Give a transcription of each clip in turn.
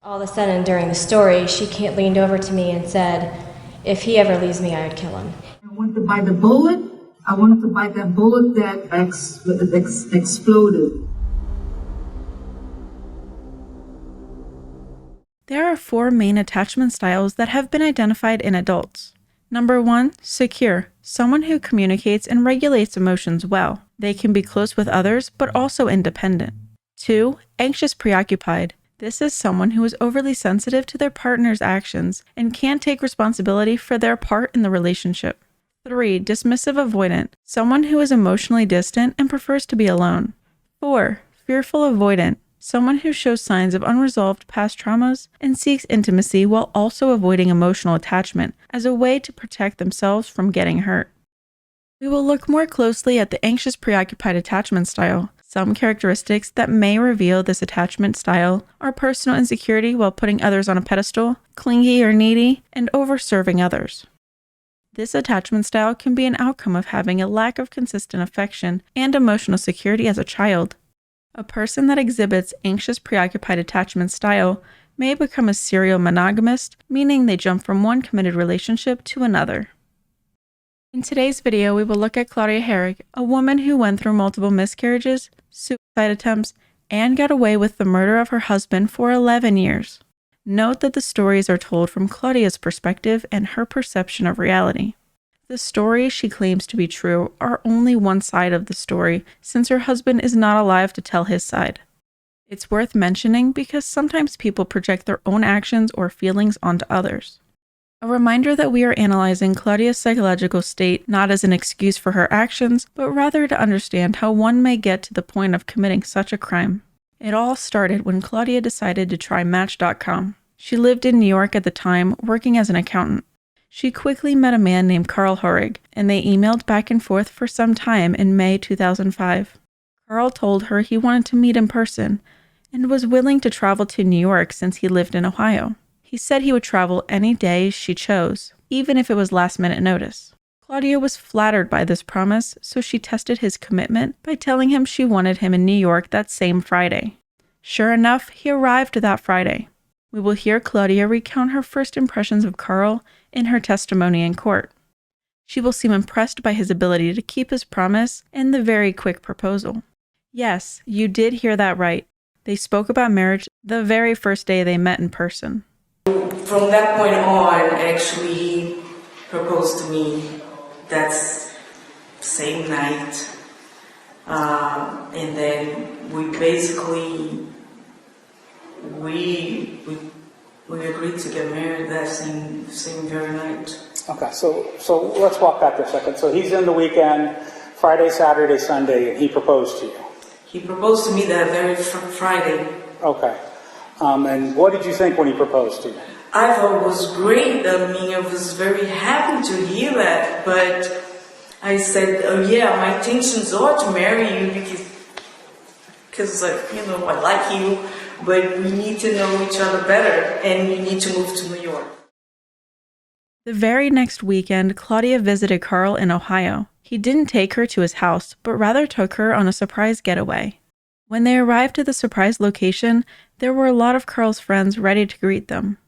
All of a sudden, during the story, she leaned over to me and said, if he ever leaves me, I would kill him. I wanted to buy the bullet. I wanted to buy that bullet that exploded. There are 4 main attachment styles that have been identified in adults. Number 1, secure, someone who communicates and regulates emotions well. They can be close with others, but also independent. 2, anxious preoccupied. This is someone who is overly sensitive to their partner's actions and can't take responsibility for their part in the relationship. 3, dismissive avoidant, someone who is emotionally distant and prefers to be alone. 4, fearful avoidant, someone who shows signs of unresolved past traumas and seeks intimacy while also avoiding emotional attachment as a way to protect themselves from getting hurt. We will look more closely at the anxious preoccupied attachment style. Some characteristics that may reveal this attachment style are personal insecurity while putting others on a pedestal, clingy or needy, and over-serving others. This attachment style can be an outcome of having a lack of consistent affection and emotional security as a child. A person that exhibits anxious preoccupied attachment style may become a serial monogamist, meaning they jump from one committed relationship to another. In today's video, we will look at Claudia Hoerig, a woman who went through multiple miscarriages, suicide attempts, and got away with the murder of her husband for 11 years. Note that the stories are told from Claudia's perspective and her perception of reality. The stories she claims to be true are only one side of the story, since her husband is not alive to tell his side. It's worth mentioning because sometimes people project their own actions or feelings onto others. A reminder that we are analyzing Claudia's psychological state not as an excuse for her actions, but rather to understand how one may get to the point of committing such a crime. It all started when Claudia decided to try Match.com. She lived in New York at the time, working as an accountant. She quickly met a man named Carl Herrig, and they emailed back and forth for some time in May 2005. Carl told her he wanted to meet in person, and was willing to travel to New York since he lived in Ohio. He said he would travel any day she chose, even if it was last-minute notice. Claudia was flattered by this promise, so she tested his commitment by telling him she wanted him in New York that same Friday. Sure enough, he arrived that Friday. We will hear Claudia recount her first impressions of Carl in her testimony in court. She will seem impressed by his ability to keep his promise and the very quick proposal. Yes, you did hear that right. They spoke about marriage the very first day they met in person. From that point on, actually, he proposed to me that same night. And then we basically, we agreed to get married that same very night. Okay, so let's walk back there a second. So he's in the weekend, Friday, Saturday, Sunday, and he proposed to you. He proposed to me that very Friday. Okay. And what did you think when he proposed to you? I thought it was great. I mean, I was very happy to hear that. But I said, oh yeah, my intentions are to marry you because I like you, but we need to know each other better, and you need to move to New York. The very next weekend, Claudia visited Carl in Ohio. He didn't take her to his house, but rather took her on a surprise getaway. When they arrived at the surprise location, there were a lot of Carl's friends ready to greet them.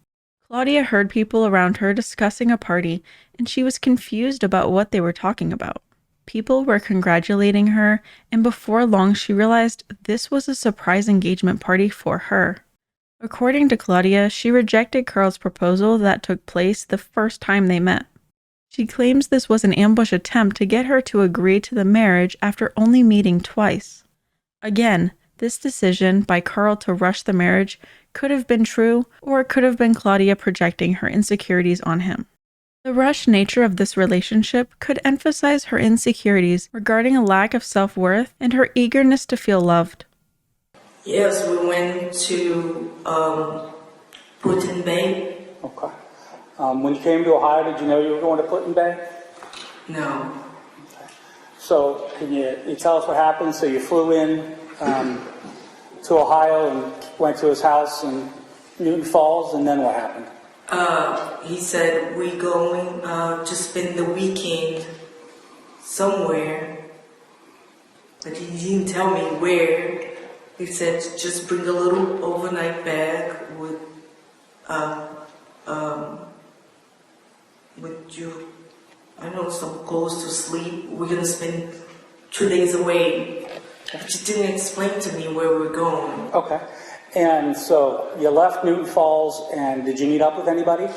Claudia heard people around her discussing a party, and she was confused about what they were talking about. People were congratulating her, and before long she realized this was a surprise engagement party for her. According to Claudia, she rejected Carl's proposal that took place the first time they met. She claims this was an ambush attempt to get her to agree to the marriage after only meeting twice. Again, this decision by Carl to rush the marriage could have been true, or it could have been Claudia projecting her insecurities on him. The rushed nature of this relationship could emphasize her insecurities regarding a lack of self-worth and her eagerness to feel loved. Yes, we went to Put-in-Bay. Okay. When you came to Ohio, did you know you were going to Put-in-Bay? No. Okay. So can you tell us what happened? So you flew in to Ohio and went to his house in Newton Falls, and then what happened? He said, we're going to spend the weekend somewhere, but he didn't tell me where. He said, just bring a little overnight bag with would you, I don't know, some clothes to sleep. We're gonna spend 2 days away. But she didn't explain to me where we're going. Okay. And so you left Newton Falls, and did you meet up with anybody?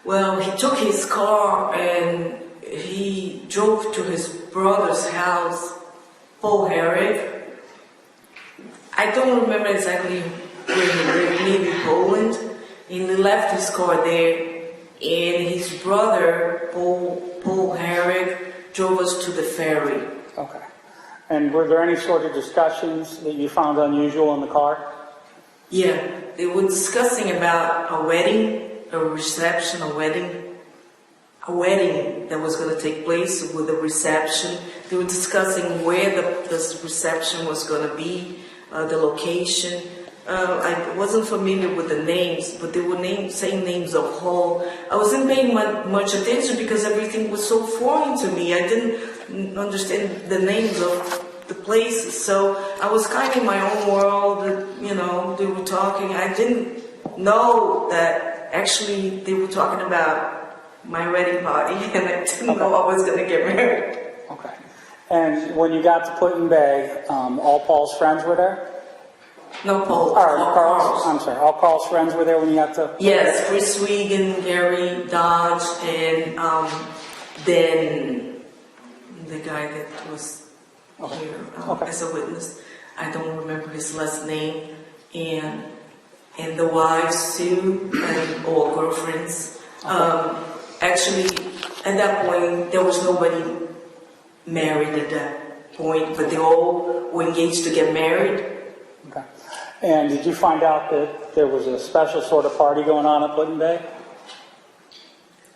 Well, he took his car and he drove to his brother's house, Paul Herrig. I don't remember exactly where he lived, maybe Poland. And he left his car there, and his brother, Paul Herrig, drove us to the ferry. Okay. And were there any sort of discussions that you found unusual in the car? Yeah, they were discussing about a wedding, a reception, a wedding that was going to take place with a reception. They were discussing where this reception was going to be, the location. I wasn't familiar with the names, but they were saying names of hall. I wasn't paying much attention because everything was so foreign to me. I didn't understand the names of the places, so I was kind of in my own world. You know, they were talking. I didn't know that actually they were talking about my wedding party, and I didn't know I was going to get married. Okay. And when you got to Put-in Bay, all Paul's friends were there? No, Paul. All Carl's. I'm sorry. All Carl's friends were there when you got to? Yes, Chris Wiegand, Gary Dodge, and then the guy that was here as a witness. I don't remember his last name, and the wives too, or girlfriends. Actually, at that point, there was nobody married at that point, but they all were engaged to get married. Okay. And did you find out that there was a special sort of party going on at Put-in Bay?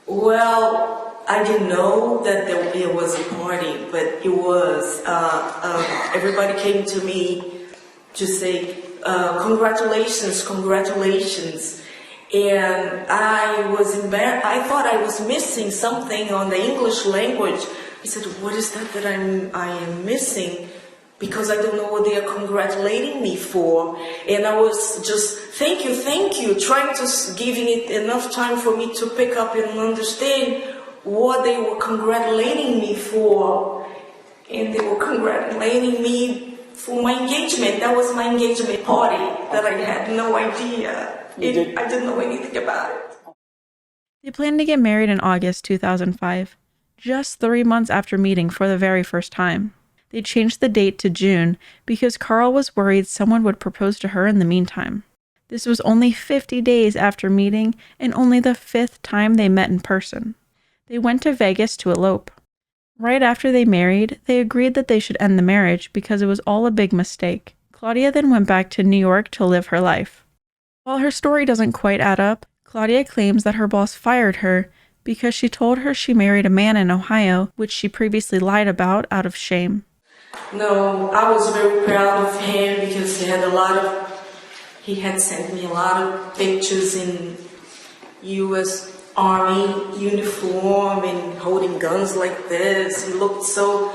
Well, I didn't know that there was a party, but it was. Everybody came to me to say, congratulations, congratulations. And I was embarrassed. I thought I was missing something on the English language. I said, what is that I am missing? Because I don't know what they are congratulating me for. And I was just, thank you, trying to giving it enough time for me to pick up and understand what they were congratulating me for. And they were congratulating me for my engagement. That was my engagement party that I had no idea. I didn't know anything about it. They planned to get married in August 2005, just 3 months after meeting for the very first time. They changed the date to June because Carl was worried someone would propose to her in the meantime. This was only 50 days after meeting and only the 5th time they met in person. They went to Vegas to elope. Right after they married, they agreed that they should end the marriage because it was all a big mistake. Claudia then went back to New York to live her life. While her story doesn't quite add up, Claudia claims that her boss fired her because she told her she married a man in Ohio, which she previously lied about out of shame. No, I was very proud of him because he had sent me a lot of pictures in U.S. Army uniform and holding guns like this. He looked so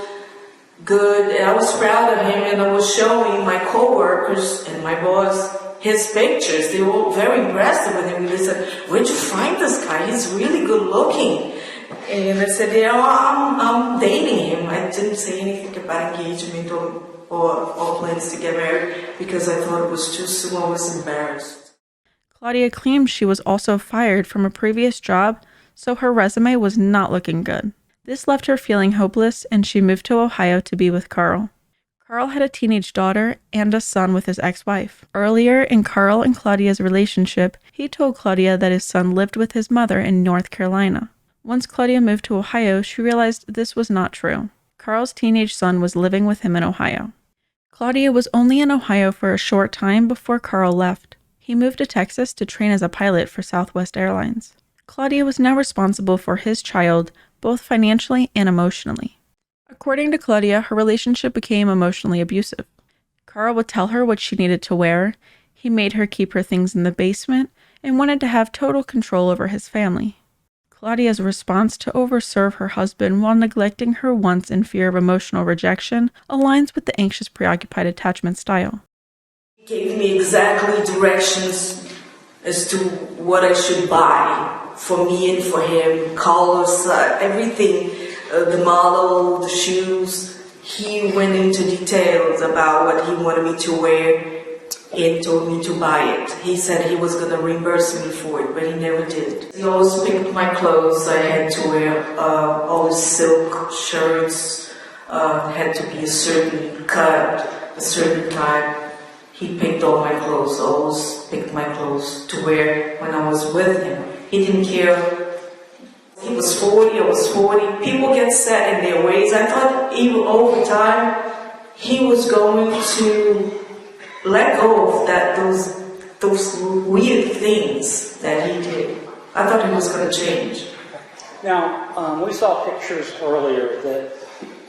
good, and I was proud of him, and I was showing my coworkers and my boss his pictures. They were very impressed with him. They said, where'd you find this guy? He's really good looking. And I said, yeah, I'm dating him. I didn't say anything about engagement or plans to get married because I thought it was too soon. I was embarrassed. Claudia claimed she was also fired from a previous job, so her resume was not looking good. This left her feeling hopeless, and she moved to Ohio to be with Carl. Carl had a teenage daughter and a son with his ex-wife. Earlier in Carl and Claudia's relationship, he told Claudia that his son lived with his mother in North Carolina. Once Claudia moved to Ohio, she realized this was not true. Carl's teenage son was living with him in Ohio. Claudia was only in Ohio for a short time before Carl left. He moved to Texas to train as a pilot for Southwest Airlines. Claudia was now responsible for his child, both financially and emotionally. According to Claudia, her relationship became emotionally abusive. Carl would tell her what she needed to wear, he made her keep her things in the basement, and wanted to have total control over his family. Claudia's response to overserve her husband while neglecting her wants in fear of emotional rejection aligns with the anxious preoccupied attachment style. He gave me exactly directions as to what I should buy for me and for him, colors, everything, the model, the shoes. He went into details about what he wanted me to wear and told me to buy it. He said he was going to reimburse me for it, but he never did. He always picked my clothes. I had to wear all the silk shirts, had to be a certain cut, a certain type. He picked all my clothes, always picked my clothes to wear when I was with him. He didn't care. He was 40, I was 40. People get set in their ways. I thought even over time, he was going to let go of those weird things that he did. I thought he was going to change. Now, we saw pictures earlier that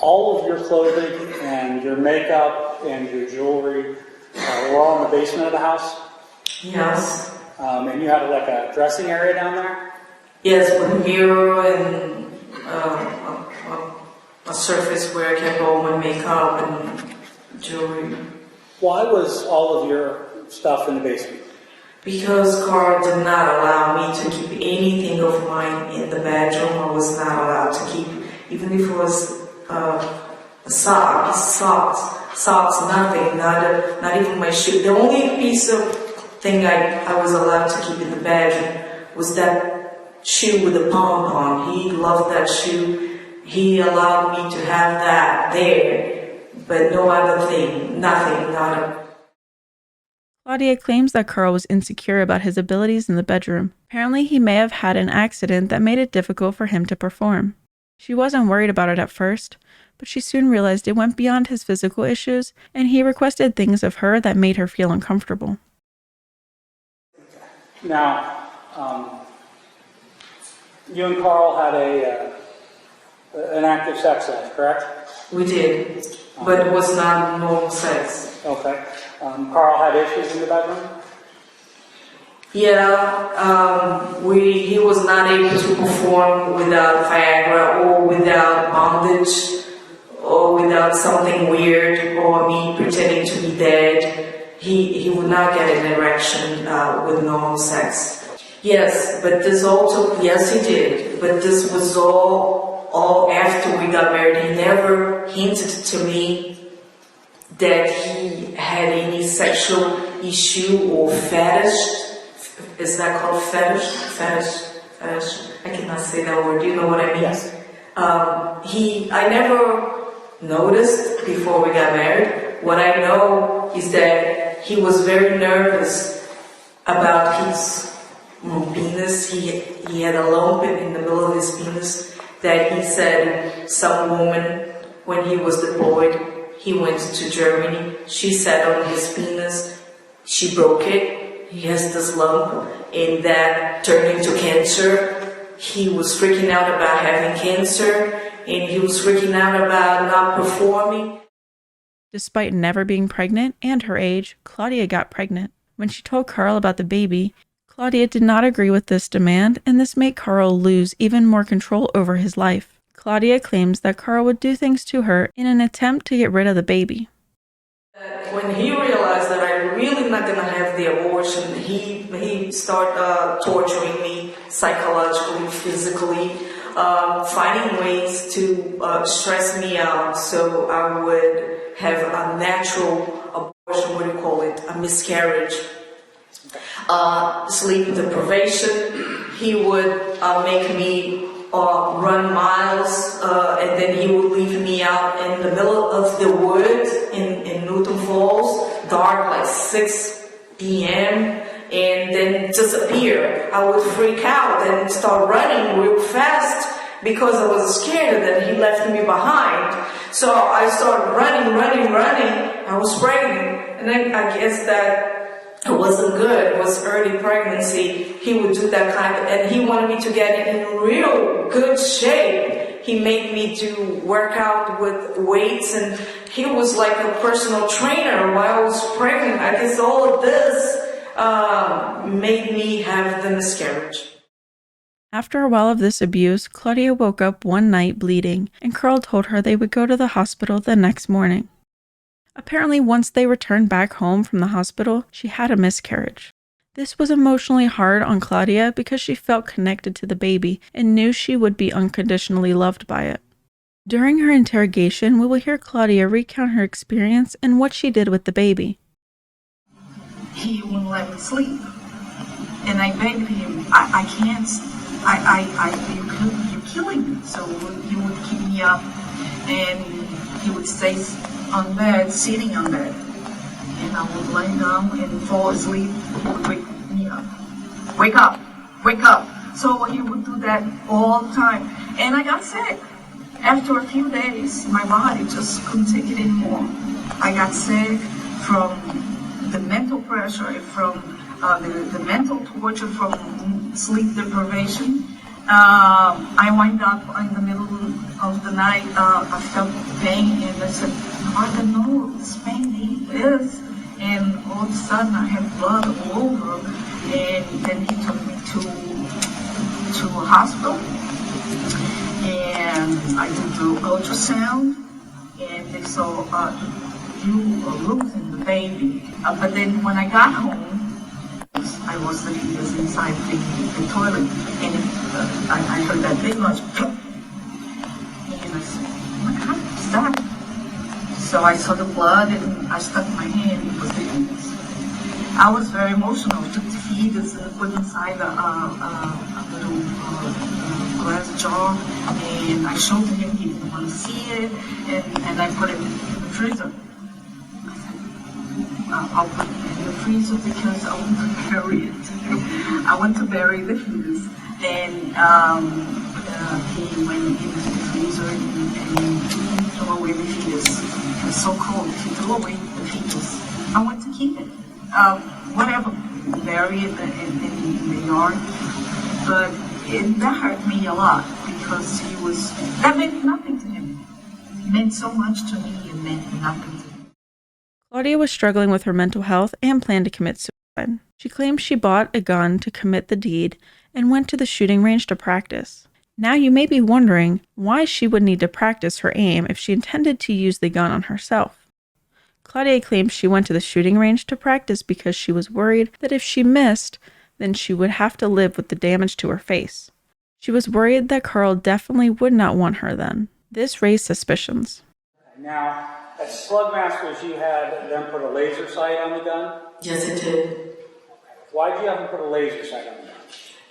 all of your clothing and your makeup and your jewelry were all in the basement of the house? Yes. And you had like a dressing area down there? Yes, with a mirror and a surface where I kept all my makeup and jewelry. Why was all of your stuff in the basement? Because Carl did not allow me to keep anything of mine in the bedroom. I was not allowed to keep, even if it was a sock, socks, nothing, not even my shoe. The only piece of thing I was allowed to keep in the bedroom was that shoe with the pom-pom. He loved that shoe. He allowed me to have that there, but no other thing, nothing, not a... Claudia claims that Carl was insecure about his abilities in the bedroom. Apparently, he may have had an accident that made it difficult for him to perform. She wasn't worried about it at first, but she soon realized it went beyond his physical issues, and he requested things of her that made her feel uncomfortable. Now, you and Carl had an active sex life, correct? We did, but it was not normal sex. Okay. Carl had issues in the bedroom? Yeah, he was not able to perform without Viagra or without bondage or without something weird or me pretending to be dead. He would not get an erection with normal sex. Yes, but this also, yes he did, but this was all after we got married. He never hinted to me that he had any sexual issue or fetish. Is that called fetish? Fetish. I cannot say that word. Do you know what I mean? Yes. I never noticed before we got married. What I know is that he was very nervous about his penis. He had a lump in the middle of his penis that he said some woman, when he was deployed, he went to Germany. She sat on his penis. She broke it. He has this lump, and that turned into cancer. He was freaking out about having cancer, and he was freaking out about not performing. Despite never being pregnant and her age, Claudia got pregnant. When she told Carl about the baby, Claudia did not agree with this demand, and this made Carl lose even more control over his life. Claudia claims that Carl would do things to her in an attempt to get rid of the baby. When he realized that I'm really not going to have the abortion, he started torturing me psychologically, physically, finding ways to stress me out so I would have a natural abortion, what do you call it, a miscarriage. Sleep deprivation. He would make me run miles, and then he would leave me out in the middle of the woods in Newton Falls, dark, like 6 p.m., and then disappear. I would freak out and start running real fast because I was scared that he left me behind. So I started running. I was pregnant, and then I guess that it wasn't good. It was early pregnancy. He would do that and he wanted me to get in real good shape. He made me do work out with weights, and he was like a personal trainer while I was pregnant. I guess all of this made me have the miscarriage. After a while of this abuse, Claudia woke up one night bleeding, and Carl told her they would go to the hospital the next morning. Apparently, once they returned back home from the hospital, she had a miscarriage. This was emotionally hard on Claudia because she felt connected to the baby and knew she would be unconditionally loved by it. During her interrogation, we will hear Claudia recount her experience and what she did with the baby. He wouldn't let me sleep. And I begged him, I can't, you're killing me. So he would keep me up and he would stay on bed, sitting on bed. And I would lay down and fall asleep. He would wake me up. Wake up, wake up. So he would do that all the time. And I got sick. After a few days, my body just couldn't take it anymore. I got sick from the mental pressure, from the mental torture from sleep deprivation. I wind up in the middle of the night, I felt pain and I said, I don't know what this pain is. And all of a sudden I had blood all over, and then he took me to a hospital, and I did the ultrasound, and they saw you are losing the baby. But then when I got home, I was the fetus inside the toilet, and I heard that big noise, and I said, oh my God, what's that? So I saw the blood, and I stuck my hand, it was the fetus. I was very emotional. I took the fetus and put inside a little glass jar, and I showed him, he didn't want to see it, and I put it in the freezer. I'll put it in the freezer because I want to bury it. I want to bury the fetus. And he went into the freezer and threw away the fetus. It was so cold. He threw away the fetus. I want to keep it. Whatever, bury it in the yard. But that hurt me a lot because that meant nothing to him. It meant so much to me, it meant nothing to him. Claudia was struggling with her mental health and planned to commit suicide. She claimed she bought a gun to commit the deed and went to the shooting range to practice. Now you may be wondering why she would need to practice her aim if she intended to use the gun on herself. Claudia claims she went to the shooting range to practice because she was worried that if she missed, then she would have to live with the damage to her face. She was worried that Carl definitely would not want her then. This raised suspicions. Now, at Slug Masters, you had them put a laser sight on the gun? Yes, it did. Why did you have them put a laser sight on the gun?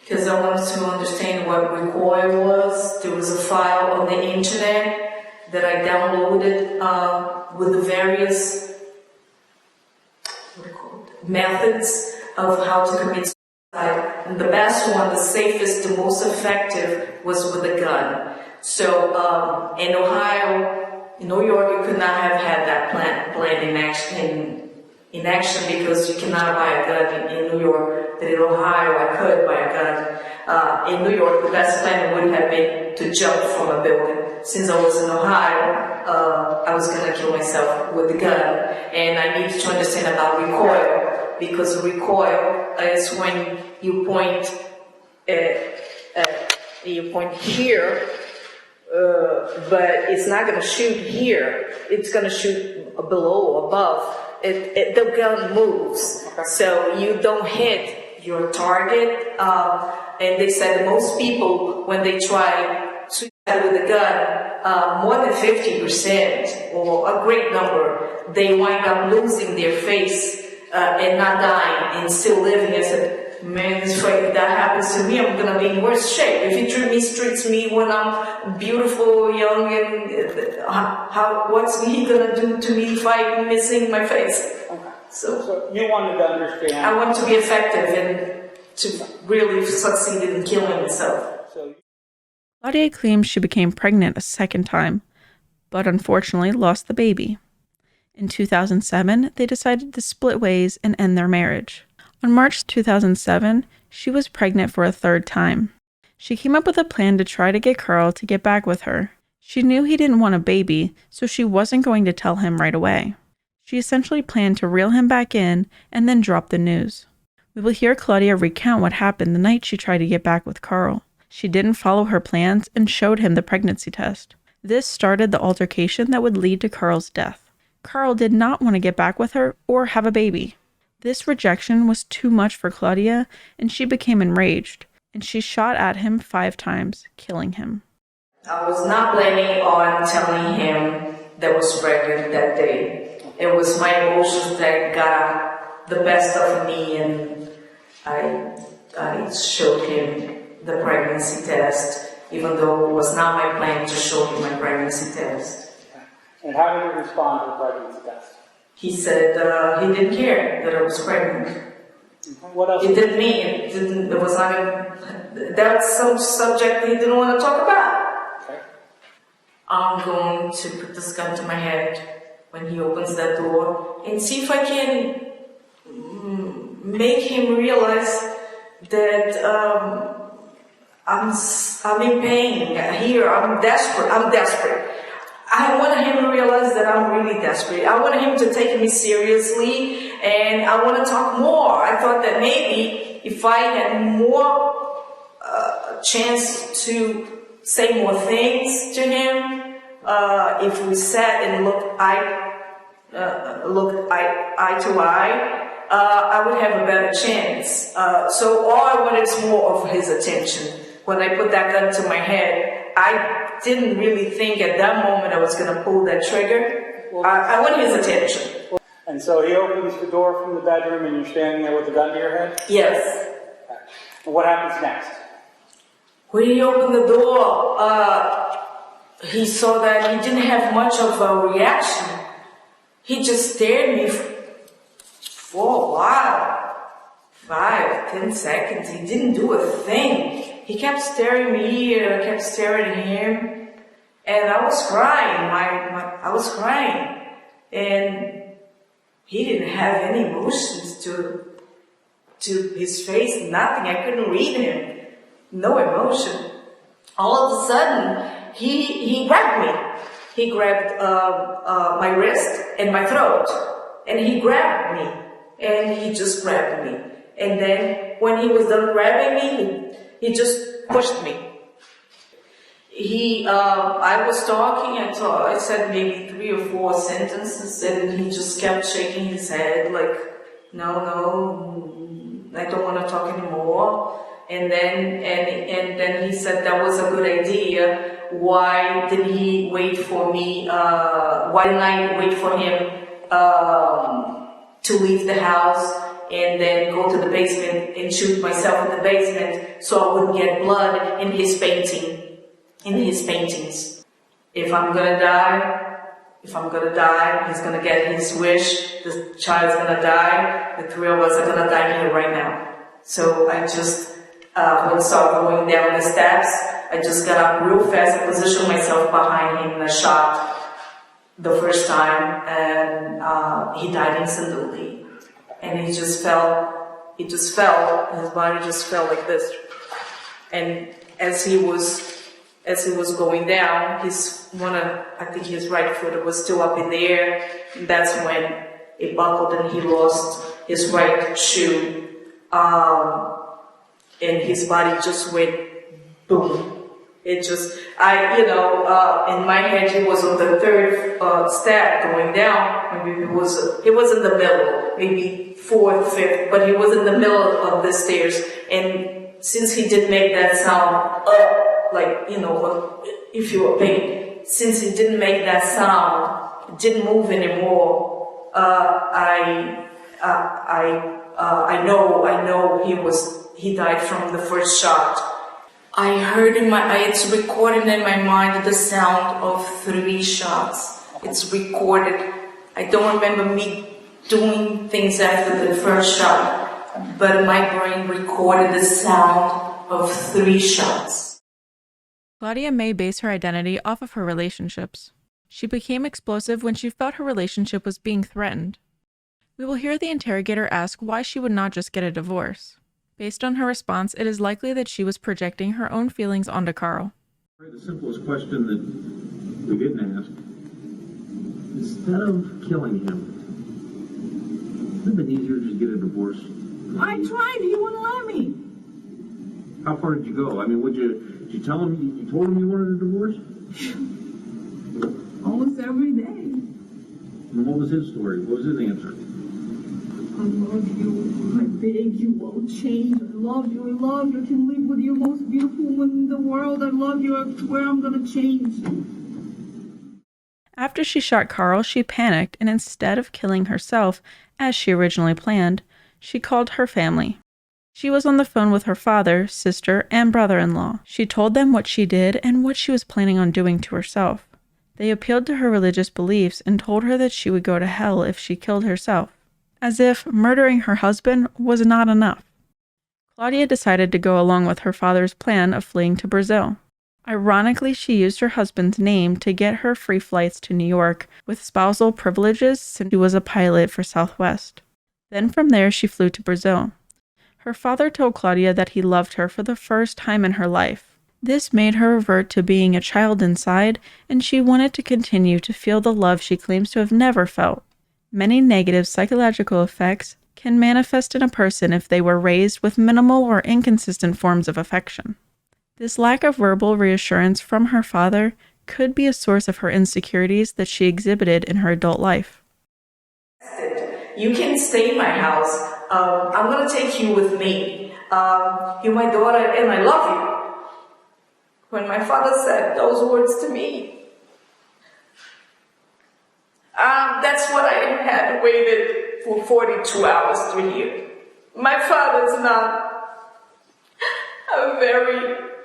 Because I wanted to understand what recoil was. There was a file on the internet that I downloaded with the various methods of how to commit suicide. And the best one, the safest, the most effective was with a gun. So in Ohio, in New York, you could not have had that plan in action because you cannot buy a gun in New York. But in Ohio, I could buy a gun. In New York, the best plan would have been to jump from a building. Since I was in Ohio, I was going to kill myself with the gun. And I needed to understand about recoil, because recoil is when you point here, but it's not going to shoot here. It's going to shoot below, above. The gun moves, so you don't hit your target. And they said most people, when they try suicide with a gun, more than 50% or a great number, they wind up losing their face and not dying and still living. I said, man, if that happens to me, I'm gonna be in worse shape. If he treats me when I'm beautiful, young, and what's he gonna do to me if I'm missing my face? Okay. So you wanted to understand. I want to be effective and to really succeed in killing myself. Claudia claims she became pregnant a second time, but unfortunately lost the baby. In 2007, they decided to split ways and end their marriage. On March 2007, she was pregnant for a third time. She came up with a plan to try to get Carl to get back with her. She knew he didn't want a baby, so she wasn't going to tell him right away. She essentially planned to reel him back in and then drop the news. We will hear Claudia recount what happened the night she tried to get back with Carl. She didn't follow her plans and showed him the pregnancy test. This started the altercation that would lead to Carl's death. Carl did not want to get back with her or have a baby. This rejection was too much for Claudia, and she became enraged, and she shot at him 5 times, killing him. I was not planning on telling him that I was pregnant that day. It was my emotions that got the best of me, and I showed him the pregnancy test, even though it was not my plan to show him my pregnancy test. And how did he respond to the pregnancy test? He said he didn't care that I was pregnant. What else? It didn't mean it didn't. It was not a. That's some subject he didn't want to talk about. Okay. I'm going to put this gun to my head when he opens that door and see if I can make him realize that I'm in pain here. I'm desperate. I want him to realize that I'm really desperate. I want him to take me seriously, and I want to talk more. I thought that maybe if I had more chance to say more things to him, if we sat and looked eye to eye, I would have a better chance. So all I wanted is more of his attention. When I put that gun to my head, I didn't really think at that moment I was going to pull that trigger. I wanted his attention. And so he opens the door from the bedroom and you're standing there with the gun to your head? Yes. Okay. And what happens next? When he opened the door, he saw that he didn't have much of a reaction. He just stared at me for a while. 5, 10 seconds. He didn't do a thing. He kept staring at me, I kept staring at him, and I was crying. I was crying, and he didn't have any emotions to his face. Nothing. I couldn't read him. No emotion. All of a sudden, he grabbed me. He grabbed my wrist and my throat, and he grabbed me, and he just grabbed me. And then when he was done grabbing me, he just pushed me. I was talking, and so I said maybe 3 or 4 sentences, and he just kept shaking his head like, no, I don't want to talk anymore. And then he said that was a good idea. Why didn't he wait for me? Why didn't I wait for him to leave the house and then go to the basement and shoot myself in the basement so I wouldn't get blood in his paintings. If I'm gonna die, he's gonna get his wish, the child's gonna die, the 3 of us are gonna die here right now. So I just, when I saw going down the steps, I just got up real fast and positioned myself behind him and I shot the first time, and he died instantly. And he just fell, his body just fell like this. And as he was going down, I think his right foot was still up in the air. And that's when it buckled and he lost his right shoe. And his body just went boom. It just, in my head, he was on the 3rd step going down. Maybe he was in the middle, maybe 4th, 5th, but he was in the middle of the stairs. And since he didn't make that sound, if you were paid, since he didn't make that sound, didn't move anymore, I know he died from the first shot. I heard it's recorded in my mind the sound of 3 shots. It's recorded. I don't remember me doing things after the first shot, but my brain recorded the sound of 3 shots. Claudia may base her identity off of her relationships. She became explosive when she felt her relationship was being threatened. We will hear the interrogator ask why she would not just get a divorce. Based on her response, it is likely that she was projecting her own feelings onto Carl. The simplest question that we didn't ask, instead of killing him, would it have been easier to just get a divorce? I tried, he wouldn't let me. How far did you go? I mean, did you tell him, you told him you wanted a divorce? Almost every day. And what was his story? What was his answer? I love you. I beg you, won't change. I love you. I love you. I can live with you, most beautiful woman in the world. I love you. I swear I'm gonna change. After she shot Carl, she panicked, and instead of killing herself, as she originally planned, she called her family. She was on the phone with her father, sister, and brother-in-law. She told them what she did and what she was planning on doing to herself. They appealed to her religious beliefs and told her that she would go to hell if she killed herself, as if murdering her husband was not enough. Claudia decided to go along with her father's plan of fleeing to Brazil. Ironically, she used her husband's name to get her free flights to New York with spousal privileges since she was a pilot for Southwest. Then from there, she flew to Brazil. Her father told Claudia that he loved her for the first time in her life. This made her revert to being a child inside, and she wanted to continue to feel the love she claims to have never felt. Many negative psychological effects can manifest in a person if they were raised with minimal or inconsistent forms of affection. This lack of verbal reassurance from her father could be a source of her insecurities that she exhibited in her adult life. You can stay in my house. I'm gonna take you with me. You're my daughter and I love you. When my father said those words to me, that's what I had waited for 42 hours to hear. My father's not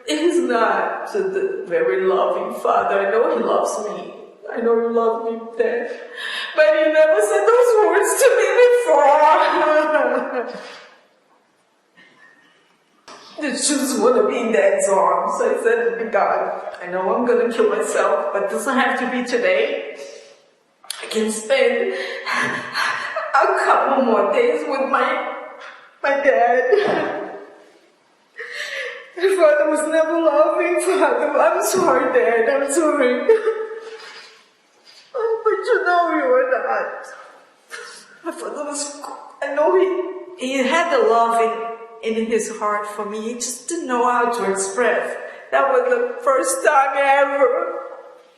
he's not the very loving father. I know he loves me. I know you love me, Dad. But he never said those words to me before. I just want to be in Dad's arms. I said, God, I know I'm going to kill myself, but it doesn't have to be today. I can spend a couple more days with my dad. My father was never loving, Father. I'm sorry, Dad. I'm sorry. But you know you were not. My father was, I know he had the love in his heart for me. He just didn't know how to express. That was the first time ever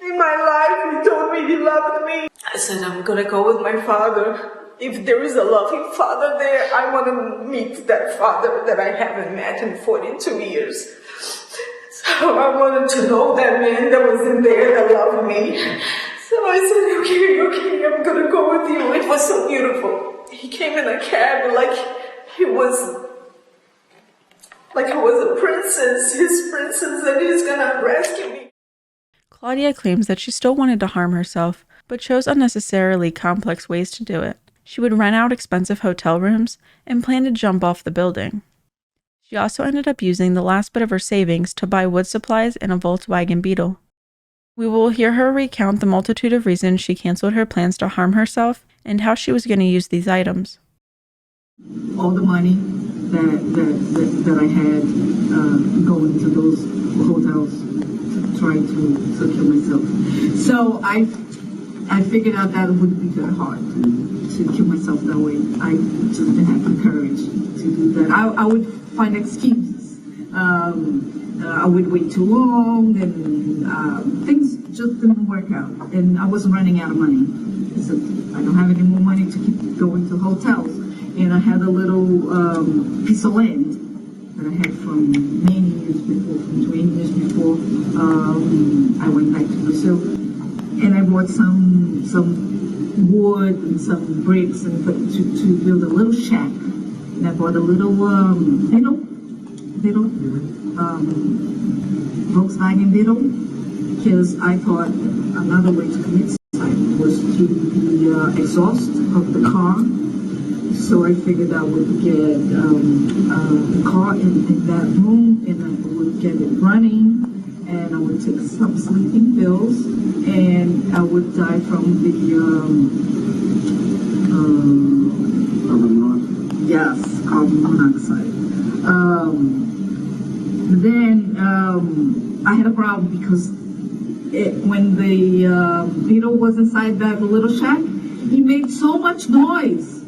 in my life he told me he loved me. I said, I'm gonna go with my father. If there is a loving father there, I want to meet that father that I haven't met in 42 years. So I wanted to know that man that was in there that loved me. So I said, okay, I'm gonna go with you. It was so beautiful. He came in a cab like I was a princess, his princess, and he's gonna rescue me. Claudia claims that she still wanted to harm herself, but chose unnecessarily complex ways to do it. She would rent out expensive hotel rooms and planned to jump off the building. She also ended up using the last bit of her savings to buy wood supplies and a Volkswagen Beetle. We will hear her recount the multitude of reasons she canceled her plans to harm herself and how she was going to use these items. All the money that I had going to those hotels to try to kill myself. So I figured out that it would be very hard to kill myself that way. I just didn't have the courage to do that. I would find excuses. I would wait too long, and things just didn't work out. And I was running out of money. So I don't have any more money to keep going to hotels. And I had a little piece of land that I had from many years before, from 20 years before I went back to Brazil. And I bought some wood and some bricks and to build a little shack. And I bought a little Volkswagen Beetle, because I thought another way to commit suicide was to the exhaust of the car. So I figured I would get a car in that room, and I would get it running, and I would take some sleeping pills, and I would die from the carbon monoxide. Then I had a problem because when the beetle was inside that little shack, he made so much noise.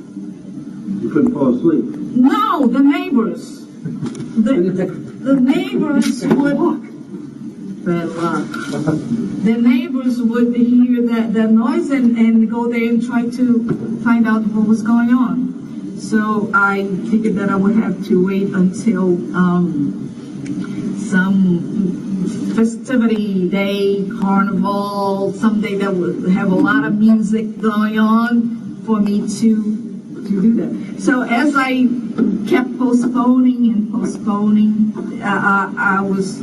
You couldn't fall asleep. No, the neighbors. The neighbors would. Bad luck. The neighbors would hear that noise and go there and try to find out what was going on. So I figured that I would have to wait until some festivity day, carnival, someday that would have a lot of music going on for me to do that. So as I kept postponing and postponing, I was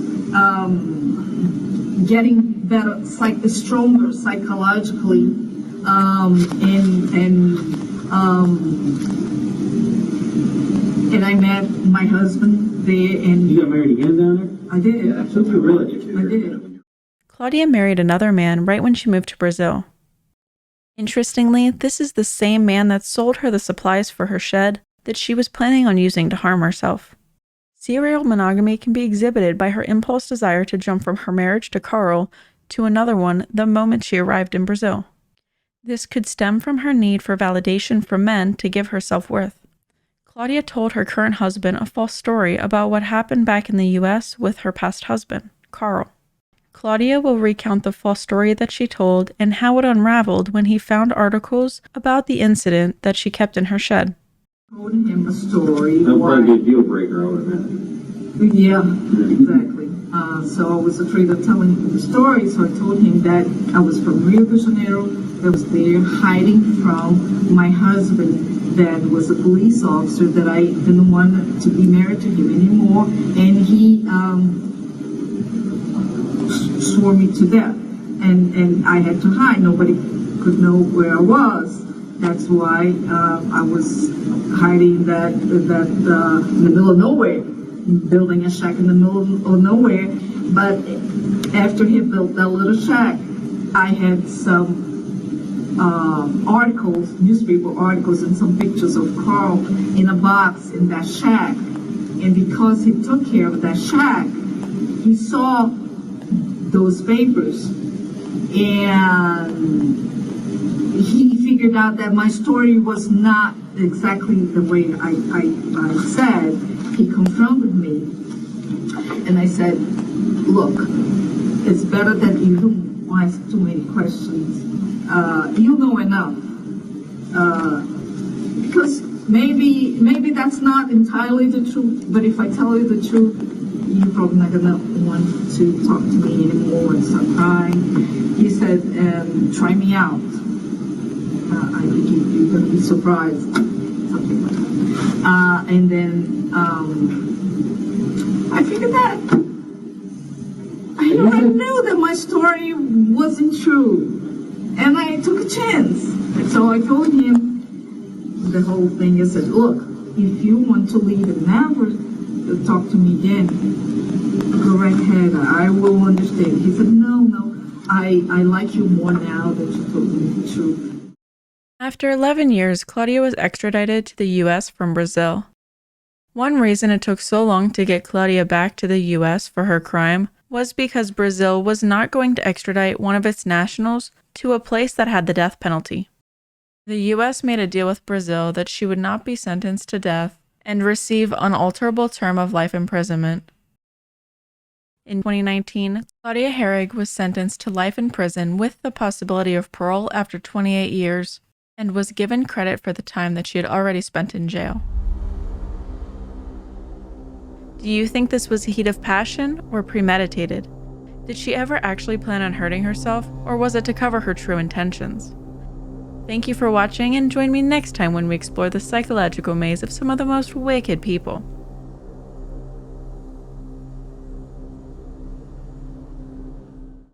getting better, stronger psychologically, and I met my husband there. And You got married again down there? I did. Yeah, so you really did. I did. Claudia married another man right when she moved to Brazil. Interestingly, this is the same man that sold her the supplies for her shed that she was planning on using to harm herself. Serial monogamy can be exhibited by her impulse desire to jump from her marriage to Carl to another one the moment she arrived in Brazil. This could stem from her need for validation from men to give her self-worth. Claudia told her current husband a false story about what happened back in the US with her past husband, Carl. Claudia will recount the false story that she told and how it unraveled when he found articles about the incident that she kept in her shed. Told him a story. That'll probably be a deal breaker, I would imagine. Yeah, exactly. So I was afraid of telling him the story, so I told him that I was from Rio de Janeiro, that was there hiding from my husband that was a police officer, that I didn't want to be married to him anymore, and he swore me to death. And I had to hide. Nobody could know where I was. That's why I was hiding that in the middle of nowhere, building a shack in the middle of nowhere. But after he built that little shack, I had some articles, newspaper articles, and some pictures of Carl in a box in that shack. And because he took care of that shack, he saw those papers, and he figured out that my story was not exactly the way I said. He confronted me, and I said, look, it's better that you don't ask too many questions. You know enough. Because maybe that's not entirely the truth, but if I tell you the truth, you're probably not going to want to talk to me anymore and start crying. He said, try me out. I think you're going to be surprised. Something like that. And then I figured that I knew that my story wasn't true. And I took a chance. So I told him the whole thing. I said, look, if you want to leave and never talk to me again, go right ahead. I will understand. He said, no, I like you more now that you told me the truth. After 11 years, Claudia was extradited to the US from Brazil. One reason it took so long to get Claudia back to the US for her crime was because Brazil was not going to extradite one of its nationals to a place that had the death penalty. The US made a deal with Brazil that she would not be sentenced to death and receive unalterable term of life imprisonment. In 2019, Claudia Hoerig was sentenced to life in prison with the possibility of parole after 28 years, and was given credit for the time that she had already spent in jail. Do you think this was a heat of passion or premeditated? Did she ever actually plan on hurting herself, or was it to cover her true intentions? Thank you for watching, and join me next time when we explore the psychological maze of some of the most wicked people.